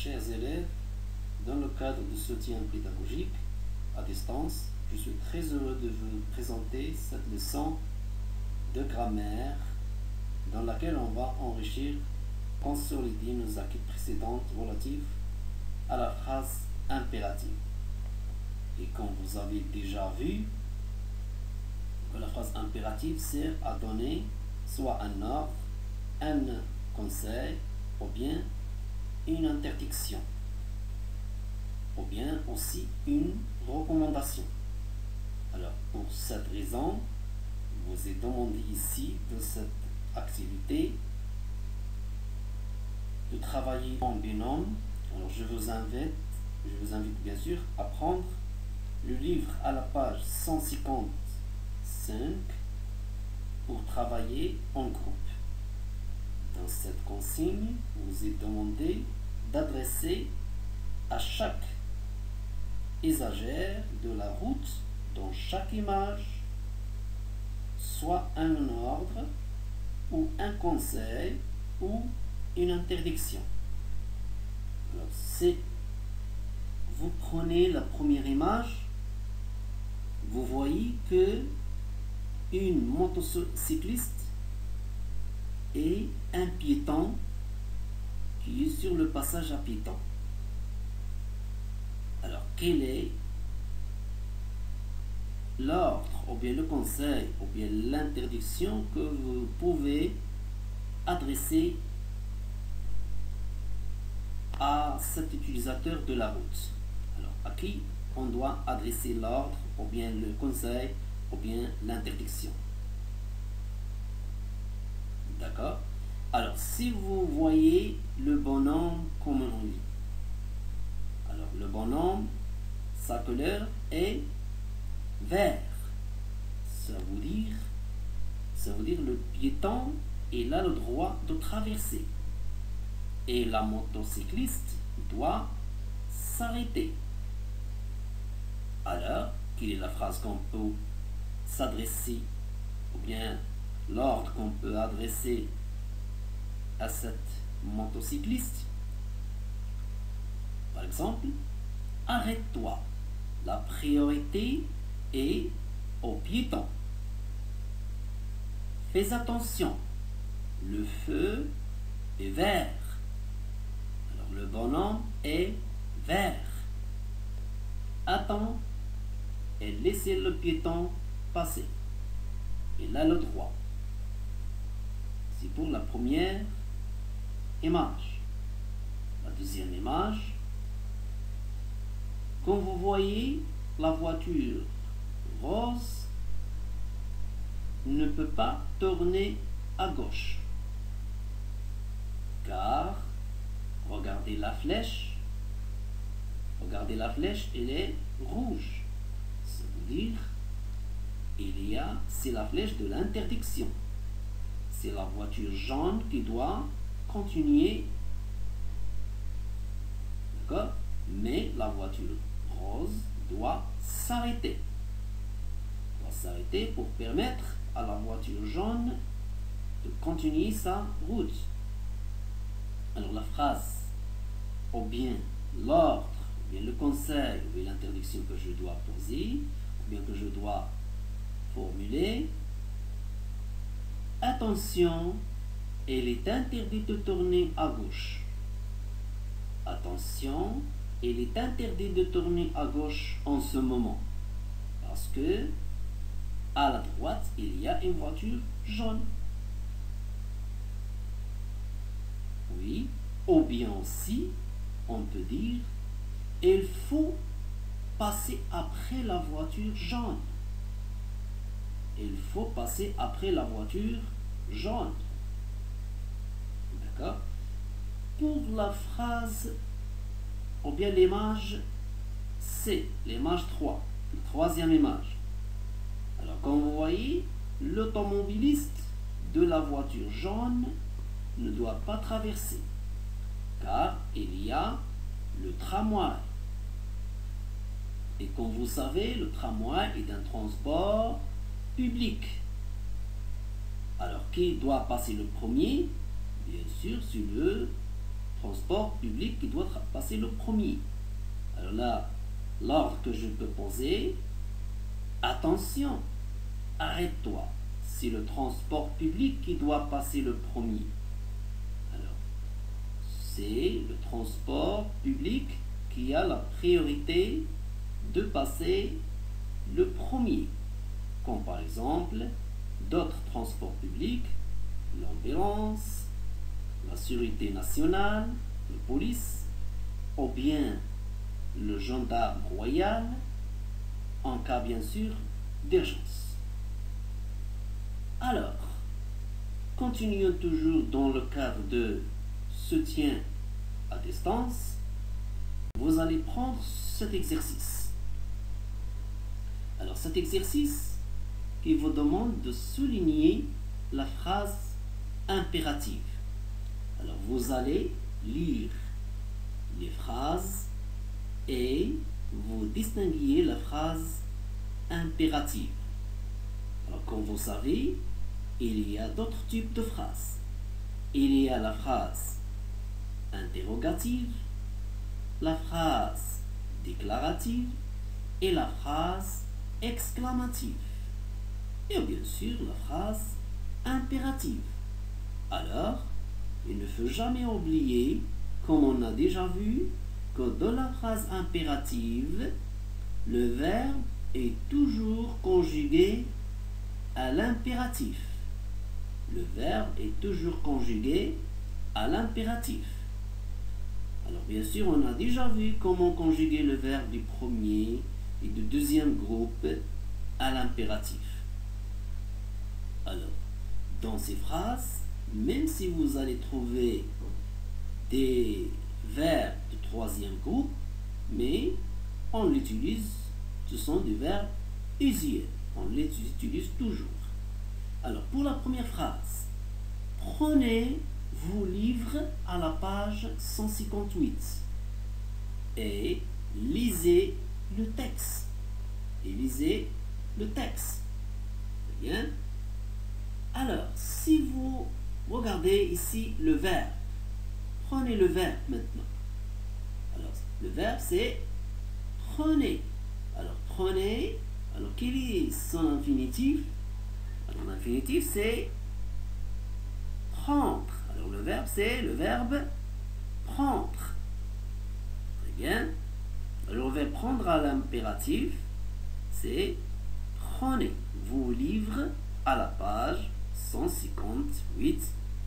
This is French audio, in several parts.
chers élèves, dans le cadre du soutien pédagogique à distance, je suis très heureux de vous présenter cette leçon de grammaire dans laquelle on va enrichir, consolider nos acquis précédentes relatifs à la phrase impérative. Et comme vous avez déjà vu, la phrase impérative sert à donner soit un ordre, un conseil, ou bien une interdiction, ou bien aussi une recommandation. Alors, pour cette raison, vous est demandé ici, de cette activité, de travailler en binôme. Alors, je vous invite bien sûr à prendre le livre à la page 155 pour travailler en groupe. Dans cette consigne, vous est demandé d'adresser à chaque usagère de la route dans chaque image soit un ordre ou un conseil ou une interdiction. Alors, si vous prenez la première image, vous voyez que une motocycliste et un piéton qui est sur le passage à piéton. Alors, quel est l'ordre, ou bien le conseil, ou bien l'interdiction que vous pouvez adresser à cet utilisateur de la route? Alors, à qui on doit adresser l'ordre, ou bien le conseil, ou bien l'interdiction? D'accord? Alors, si vous voyez le bonhomme comme on lit, alors le bonhomme, sa couleur est vert. Ça veut dire le piéton, il a le droit de traverser. Et la motocycliste doit s'arrêter. Alors, quelle est la phrase qu'on peut s'adresser, ou bien l'ordre qu'on peut adresser à cette motocycliste? Par exemple, arrête-toi. La priorité est aux piétons. Fais attention. Le feu est vert. Alors le bonhomme est vert. Attends et laissez le piéton passer. Il a le droit. C'est pour la première image. La deuxième image, comme vous voyez, la voiture rose ne peut pas tourner à gauche, car regardez la flèche, elle est rouge. Ça veut dire c'est la flèche de l'interdiction. C'est la voiture jaune qui doit continuer, d'accord? Mais la voiture rose doit s'arrêter. Pour permettre à la voiture jaune de continuer sa route. Alors la phrase, ou bien l'ordre, ou bien le conseil, ou bien l'interdiction que je dois poser, ou bien que je dois formuler: attention, il est interdit de tourner à gauche. Attention, il est interdit de tourner à gauche en ce moment, parce que à la droite, il y a une voiture jaune. Oui, ou bien aussi, on peut dire: il faut passer après la voiture jaune. Il faut passer après la voiture jaune. D'accord? Pour la phrase, ou bien l'image C, l'image 3, la troisième image. Alors, comme vous voyez, l'automobiliste de la voiture jaune ne doit pas traverser, car il y a le tramway. Et comme vous savez, le tramway est un transport public. Alors, qui doit passer le premier? Bien sûr, c'est le transport public qui doit passer le premier. Alors là, l'ordre que je peux poser, attention, arrête-toi, c'est le transport public qui doit passer le premier. Alors, c'est le transport public qui a la priorité de passer le premier, comme par exemple d'autres transports publics, l'ambulance, la sécurité nationale, la police, ou bien le gendarme royal, en cas bien sûr d'urgence. Alors, continuons toujours dans le cadre de soutien à distance. Vous allez prendre cet exercice. Alors cet exercice qui vous demande de souligner la phrase impérative. Alors vous allez lire les phrases et vous distinguez la phrase impérative. Alors comme vous savez, il y a d'autres types de phrases. Il y a la phrase interrogative, la phrase déclarative et la phrase exclamative. Et bien sûr la phrase impérative. Alors, il ne faut jamais oublier, comme on a déjà vu, que dans la phrase impérative, le verbe est toujours conjugué à l'impératif. Le verbe est toujours conjugué à l'impératif. Alors bien sûr, on a déjà vu comment conjuguer le verbe du premier et du deuxième groupe à l'impératif. Alors, dans ces phrases, même si vous allez trouver des verbes de troisième groupe, mais on l'utilise, ce sont des verbes usuels, on les utilise toujours. Alors, pour la première phrase, prenez vos livres à la page 158 et lisez le texte. Et lisez le texte. Très bien. Alors, si vous regardez ici le verbe, prenez le verbe maintenant. Alors, le verbe c'est prenez. Alors, prenez. Alors, quel est son infinitif? Alors, l'infinitif c'est prendre. Alors, le verbe c'est le verbe prendre. Très bien. Alors, le verbe prendre à l'impératif, c'est prenez vos livres à la page 158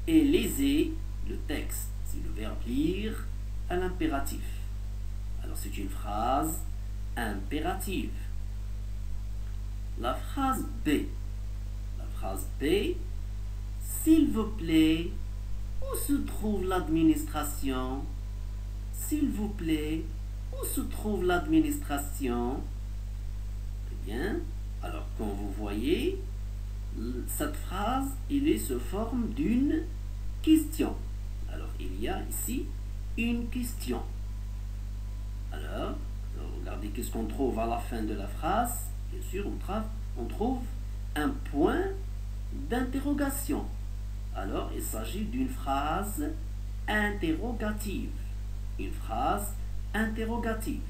et lisez le texte. C'est le verbe lire à l'impératif. Alors, c'est une phrase impérative. La phrase B. La phrase B, s'il vous plaît, où se trouve l'administration? S'il vous plaît, où se trouve l'administration? Très bien. Alors, comme vous voyez, cette phrase, elle est sous forme d'une question. Alors, il y a ici une question. Alors, regardez qu'est-ce qu'on trouve à la fin de la phrase. Bien sûr, on trouve un point d'interrogation. Alors, il s'agit d'une phrase interrogative. Une phrase interrogative.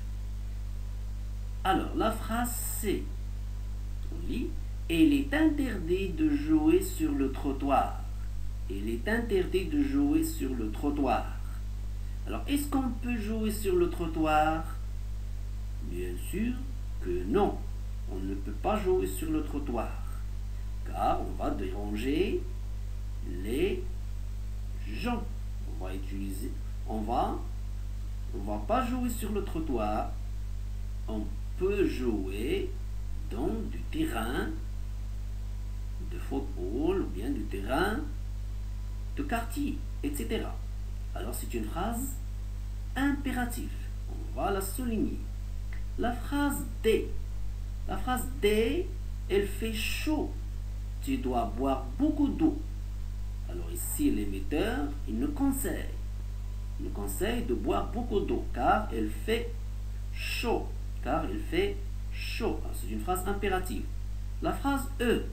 Alors, la phrase C. On lit, il est interdit de jouer sur le trottoir. Il est interdit de jouer sur le trottoir. Alors, est-ce qu'on peut jouer sur le trottoir? Bien sûr que non. On ne peut pas jouer sur le trottoir. Car on va déranger les gens. On va pas jouer sur le trottoir. On peut jouer dans du terrain de football ou bien du terrain de quartier, etc. Alors c'est une phrase impérative. On va la souligner. La phrase D. La phrase D, elle fait chaud. Tu dois boire beaucoup d'eau. Alors ici, l'émetteur, il nous conseille de boire beaucoup d'eau car elle fait chaud. Car il fait chaud. C'est une phrase impérative. La phrase E.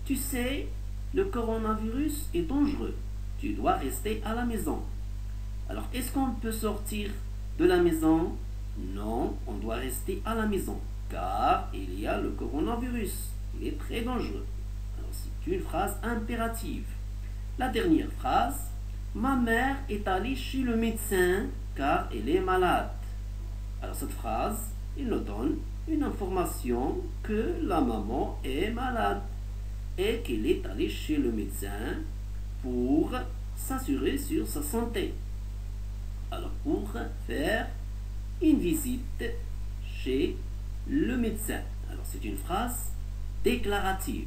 Tu sais, le coronavirus est dangereux. Tu dois rester à la maison. Alors, est-ce qu'on peut sortir de la maison? Non, on doit rester à la maison, car il y a le coronavirus. Il est très dangereux. Alors, c'est une phrase impérative. La dernière phrase, ma mère est allée chez le médecin car elle est malade. Alors, cette phrase, il nous donne une information que la maman est malade et qu'elle est allée chez le médecin pour s'assurer sur sa santé. Alors, pour faire une visite chez le médecin. Alors, c'est une phrase déclarative.